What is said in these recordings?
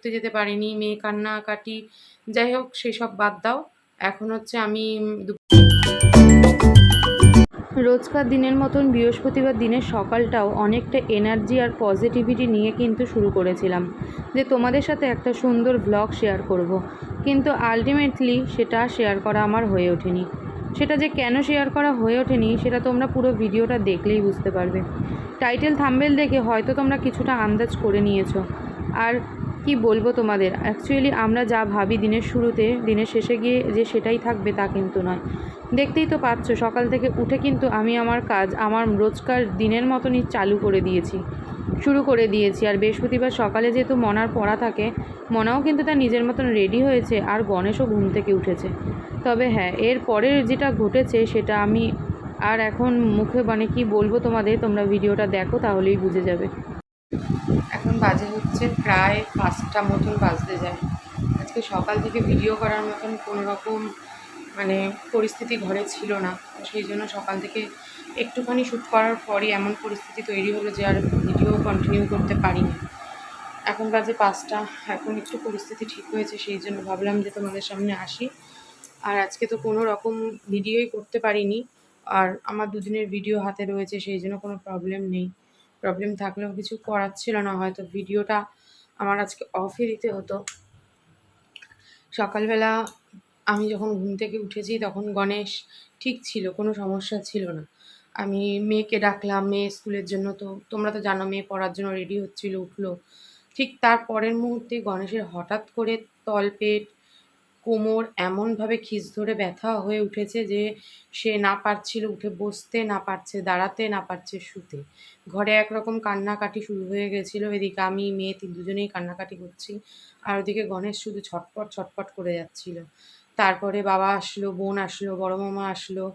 ঘুরতে যেতে পারিনি, মেয়ে কান্নাকাটি, যাই হোক সেসব বাদ দাও। এখন হচ্ছে আমি রোজকার দিনের মতন বৃহস্পতিবার দিনের সকালটাও অনেকটা এনার্জি আর পজিটিভিটি নিয়ে কিন্তু শুরু করেছিলাম যে তোমাদের সাথে একটা সুন্দর ব্লগ শেয়ার করব। কিন্তু আলটিমেটলি সেটা শেয়ার করা আমার হয়ে ওঠেনি। সেটা যে কেন শেয়ার করা হয়ে ওঠেনি সেটা তোমরা পুরো ভিডিওটা দেখলেই বুঝতে পারবে। টাইটেল থাম্বনেল দেখে হয়তো তোমরা কিছুটা আন্দাজ করে নিয়েছো। আর কি বলবো তোমাদের, অ্যাকচুয়ালি আমরা যা ভাবি দিনের শুরুতে, দিনের শেষে গিয়ে যে সেটাই থাকবে তা কিন্তু নয়। দেখতেই তো পাচ্ছ, সকাল থেকে উঠে কিন্তু আমি আমার কাজ আমার রোজকার দিনের মতনই শুরু করে দিয়েছি। আর বৃহস্পতিবার সকালে যেহেতু মনার পড়া থাকে, মনাও কিন্তু তার নিজের মতন রেডি হয়েছে, আর গণেশও ঘুম থেকে উঠেছে। তবে হ্যাঁ, এর পরের যেটা ঘটেছে সেটা আমি আর এখন মুখে কি বলবো তোমাদের, তোমরা ভিডিওটা দেখো তাহলেই বুঝে যাবে। এখন বাজে হচ্ছে প্রায় 5টা মতন বাজতে যায়। আজকে সকাল থেকে ভিডিও করার মতন কোনো রকম পরিস্থিতি ঘরে ছিল না, সেই জন্য সকাল থেকে একটুখানি শ্যুট করার পরই এমন পরিস্থিতি তৈরি হলো যে আর ভিডিও কন্টিনিউ করতে পারিনি। এখন বাজে 5টা, এখন একটু পরিস্থিতি ঠিক হয়েছে, সেই জন্য ভাবলাম যে তোমাদের সামনে আসি। আর আজকে তো কোনো রকম ভিডিওই করতে পারিনি, আর আমার দুদিনের ভিডিও হাতে রয়েছে, সেই জন্য কোনো প্রবলেম নেই। প্রবলেম থাকলেও কিছু করার ছিল না, হয়তো ভিডিওটা আমার আজকে অফই দিতে হতো। সকালবেলা আমি যখন ঘুম থেকে উঠেছি তখন গণেশ ঠিক ছিল, কোনো সমস্যা ছিল না। আমি মেয়েকে ডাকলাম, মেয়ে স্কুলের জন্য, তো তোমরা তো জানো মেয়ে পড়ার জন্য রেডি হচ্ছিল, উঠলো। ঠিক তার পরের মুহূর্তে গণেশের হঠাৎ করে তলপেট, কোমর এমনভাবে খিঁচ ধরে ব্যথা হয়ে উঠেছে যে সে না পারছিল উঠে বসতে, না পারছে দাঁড়াতে, না পারছে শুতে। ঘরে একরকম কান্নাকাটি শুরু হয়ে গেছিলো। এদিকে আমি মেয়ে দুজনেই কান্নাকাটি করছি, আর ওদিকে গণেশ শুধু ছটপট ছটপট করে যাচ্ছিল। তারপরে বাবা আসলো, বোন আসলো, বড় মামা আসলো,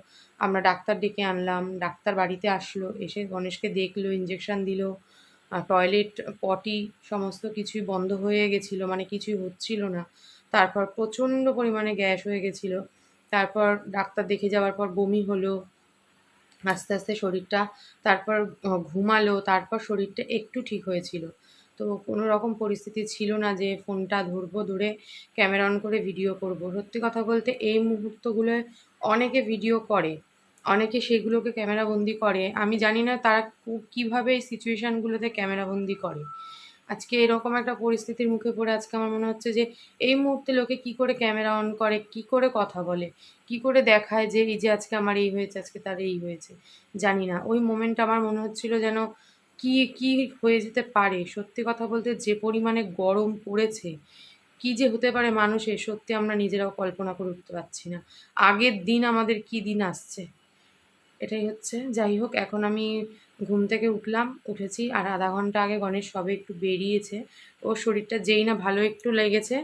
আমরা ডাক্তার ডেকে আনলাম, ডাক্তার বাড়িতে আসলো, এসে গণেশকে দেখলো, ইঞ্জেকশান দিল। টয়লেট, পটি সমস্ত কিছুই বন্ধ হয়ে গেছিলো, কিছুই হচ্ছিল না। তারপর প্রচণ্ড পরিমাণে গ্যাস হয়ে গেছিলো। তারপর ডাক্তার দেখে যাওয়ার পর বমি হলো, আস্তে আস্তে শরীরটা, তারপর ঘুমালো, তারপর শরীরটা একটু ঠিক হয়েছিল। তো কোনো রকম পরিস্থিতি ছিল না যে ফোনটা ধরবো, ধরে ক্যামেরা অন করে ভিডিও করব। সত্যি কথা বলতে এই মুহূর্তগুলোয় অনেকে ভিডিও করে, অনেকে সেগুলোকে ক্যামেরাবন্দি করে। আমি জানি না তারা কীভাবে এই সিচুয়েশানগুলোতে ক্যামেরাবন্দি করে। আজকে এরকম একটা পরিস্থিতির মুখে পড়ে আজকে আমার মনে হচ্ছে যে এই মুহূর্তে লোকে কি করে ক্যামেরা অন করে, কি করে কথা বলে, কি করে দেখায় যে এই যে আজকে আমার এই হয়েছে, আজকে তার এই হয়েছে, জানি না। ওই মোমেন্টটা আমার মনে হচ্ছিল যেন কি হয়ে যেতে পারে। সত্যি কথা বলতে যে পরিমাণে গরম পড়েছে, কি যে হতে পারে মানুষের, সত্যি আমরা নিজেরাও কল্পনা করে উঠতে পারছি না। আগের দিন আমাদের কি দিন আসছে, এটাই হচ্ছে। যাই হোক, এখন আমি ঘুম থেকে উঠেছি, আর আধা ঘন্টা আগে গণেশ সবে একটু বেরিয়েছে। ওর শরীরটা যেই না ভালো একটু লেগেছে,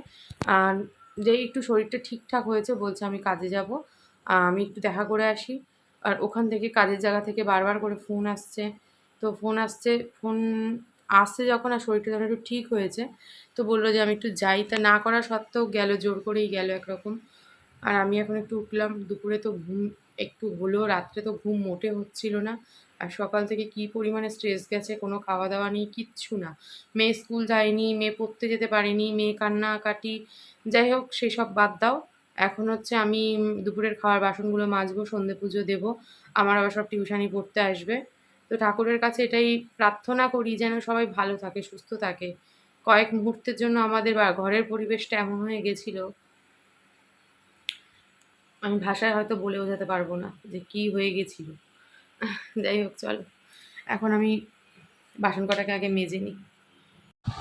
আর যেই একটু শরীরটা ঠিকঠাক হয়েছে বলছে আমি কাজে যাব, আমি একটু দেখা করে আসি। আর ওখান থেকে কাজের জায়গা থেকে বারবার করে ফোন আসছে, তো ফোন আসছে যখন, আর শরীরটা যখন একটু ঠিক হয়েছে তো বললো যে আমি একটু যাই। তা না করা সত্ত্বেও গেল, জোর করেই গেল একরকম। আর আমি এখন একটু উঠলাম, দুপুরে তো ঘুম একটু হলো, রাত্রে তো ঘুম মোটে হচ্ছিল না। আর সকাল থেকে কী পরিমাণে স্ট্রেস গেছে, কোনো খাওয়া দাওয়া নেই, কিচ্ছু না। মেয়ে স্কুল যায়নি, মেয়ে পড়তে যেতে পারেনি, মেয়ে কান্নাকাটি, যাই হোক সেসব বাদ দাও। এখন হচ্ছে আমি দুপুরের খাওয়ার বাসনগুলো মাজবো, সন্ধে পুজো দেবো, আমার আবার সব টিউশানি পড়তে আসবে। তো ঠাকুরের কাছে এটাই প্রার্থনা করি যেন সবাই ভালো থাকে, সুস্থ থাকে। কয়েক মুহূর্তের জন্য আমাদের ঘরের পরিবেশটা এমন হয়ে গেছিলো, আমি ভাষায় হয়তো বলে বোঝাতে পারবো না যে কী হয়ে গেছিল। যাই হোক, চলো এখন আমি বাসন কটাকে আগে মেজে নিই।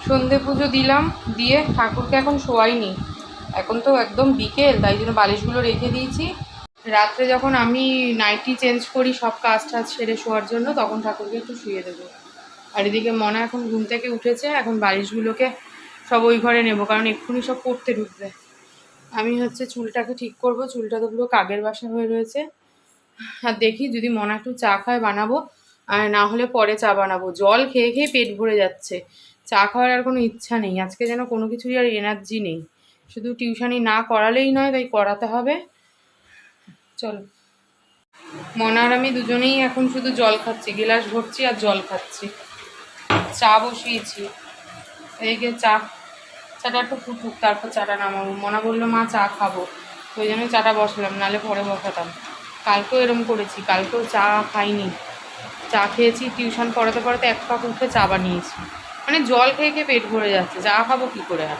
সন্ধে পুজো দিলাম, দিয়ে ঠাকুরকে এখন শোয়াইনি, এখন তো একদম বিকেল, তাই জন্য বালিশগুলো রেখে দিয়েছি। রাত্রে যখন আমি নাইটি চেঞ্জ করি সব কাজ টাজ সেরে শোয়ার জন্য, তখন ঠাকুরকে একটু শুয়ে দেবো। আর এদিকে মনা এখন ঘুম থেকে উঠেছে, এখন বালিশগুলোকে সব ওই ঘরে নেবো, কারণ এক্ষুনি সব পড়তে ঢুকবে। আমি হচ্ছে চুলটাকে ঠিক করব, চুলটা তো পুরো কাকের বাসা হয়ে রয়েছে। আর দেখি যদি মনা একটু চা খায় বানাবো, আর না হলে পরে চা বানাবো। জল খেয়ে খেয়ে পেট ভরে যাচ্ছে, চা খাওয়ার আর কোনো ইচ্ছা নেই। আজকে যেন কোনো কিছুরই আর এনার্জি নেই, শুধু টিউশানি না করালেই নয়, তাই করাতে হবে। চলো, মনা আর আমি দুজনেই এখন শুধু জল খাচ্ছি, গিলাস ভরছি আর জল খাচ্ছি। চা বসিয়েছি, এইকে চা চাটা একটু ফুটুক, তারপর চাটা নামাবো। মনা বললো মা চা খাবো, ওই জন্য চাটা বসালাম, নাহলে পরে বসাতাম। কালকেও এরম করেছি, কালকেও চা খাইনি, চা খেয়েছি টিউশন পড়াতে পড়াতে এক কাপ উঠে চা বানিয়েছি। মানে জল খেয়ে খেয়ে পেট ভরে যাচ্ছে, চা খাবো কী করে আর।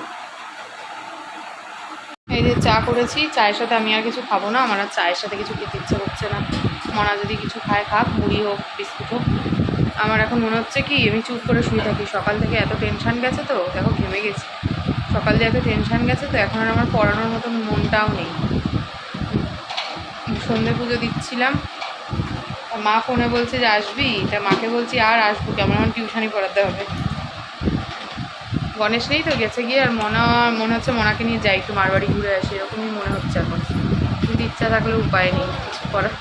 এই যে চা করেছি, চায়ের সাথে আমি আর কিছু খাবো না, আমার আর চায়ের সাথে কিছু খেতে ইচ্ছে করছে না। মনা যদি কিছু খায় খাক, মুড়ি হোক বিস্কুট হোক। আমার এখন মনে হচ্ছে কি আমি চুপ করে শুয়ে থাকি, সকাল থেকে এত টেনশান গেছে তো, দেখো ঘেমে গেছি, সকাল দিয়ে এত টেনশান গেছে তো, এখন আর আমার পড়ানোর মতন মনটাও নেই। সন্ধে পুজো দিচ্ছিলাম, মা ফোনে বলছে যে আসবি, তা মাকে বলছি আর আসবো কি, আমার টিউশনই পড়াতে হবে। গণেশ নেই তো, গেছে গিয়ে, আর মনে হচ্ছে মনাকে নিয়ে যাই একটু মারবাড়ি ঘুরে আসি, এরকমই মনে হচ্ছে এখন। কিন্তু ইচ্ছা থাকলে উপায় নেই কিছু করার।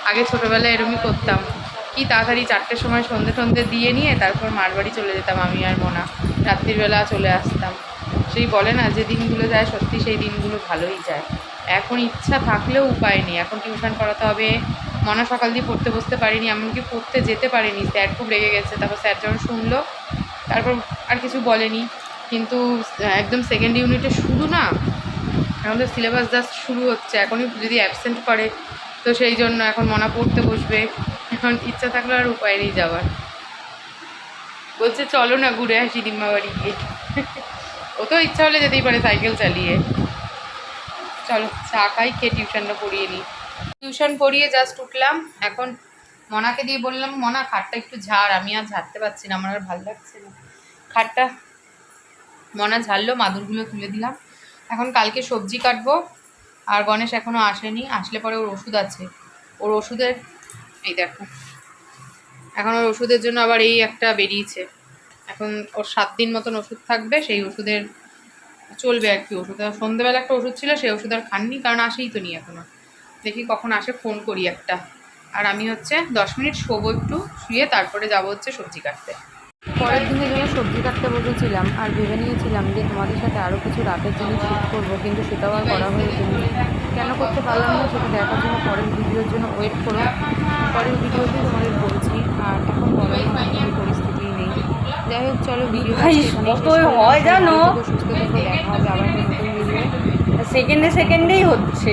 আগে ছোটোবেলায় এরকমই করতাম, কি তাড়াতাড়ি 4টের সময় সন্ধে দিয়ে নিয়ে তারপর মারবাড়ি চলে যেতাম আমি আর মনা, রাত্রিবেলা চলে আসতাম। সেই বলে না যে দিনগুলো যায় সত্যি সেই দিনগুলো ভালোই যায়। এখন ইচ্ছা থাকলেও উপায় নেই, এখন টিউশন পড়াতে হবে। মনা সকাল দিয়ে পড়তে বসতে পারিনি, এমনকি পড়তে যেতে পারিনি, স্যার খুব রেগে গেছে। তারপর স্যার যখন শুনলো তারপর আর কিছু বলেনি, কিন্তু একদম সেকেন্ড ইউনিটে শুরু না, এখন তো সিলেবাস জাস্ট শুরু হচ্ছে, এখনই যদি অ্যাবসেন্ট করে তো সেই জন্য এখন মনা পড়তে বসবে। এখন ইচ্ছা থাকলে আর উপায় নেই যাওয়ার। বলছে চলো না ঘুরে আসি দিম্মা বাড়ি গিয়ে। ও তো ইচ্ছা হলে যেতেই পারে সাইকেল চালিয়ে। চলো চা খাই, খেয়ে টিউশনটা পড়িয়ে নিই। টিউশন পড়িয়ে জাস্ট উঠলাম, এখন মনাকে দিয়ে বললাম মনা খাটটা একটু ঝাড়, আমি আর ঝাড়তে পারছি না, আমার আর ভালো লাগছে না খাটটা। মনা ঝাড়লো, মাদুরগুলো তুলে দিলাম। এখন কালকে সবজি কাটবো, আর গণেশ এখনও আসেনি, আসলে পরে ওর ওষুধ আছে, ওর ওষুধের এই দেখো, এখন ওর ওষুধের জন্য আবার এই একটা বেরিয়েছে। এখন ওর 7 দিন মতন ওষুধ থাকবে, সেই ওষুধের চলবে আর কি। ওষুধ সন্ধ্যেবেলা একটা ওষুধ ছিল, সেই ওষুধ আর খাননি, কারণ আসেই তো নি এখনও। দেখি কখন আসে, ফোন করি একটা। আর আমি হচ্ছে 10 মিনিট শোবো, একটু শুয়ে তারপরে যাবো হচ্ছে সবজি কাটতে। পরের দিনের জন্য সবজি কাটতে বসেছিলাম, আর ভেবে নিয়েছিলাম যে তোমাদের সাথে আরও কিছু রাতের জিনিস শ্যুট করবো, কিন্তু সেটাও আর করা হয়ে ওঠেনি। কেন করতে পারলাম না সেটা দেখার জন্য পরের ভিডিওর জন্য ওয়েট করো, পরের ভিডিওতে তোমাদের বলছি। আর এখন বলার কোনো পরিস্থিতি নেই। যাই হোক চলো, ভিডিও হয় জানো, সুস্থ থেকো, দেখা হবে আবার নতুন ভিডিও। সেকেন্ডেই হচ্ছে।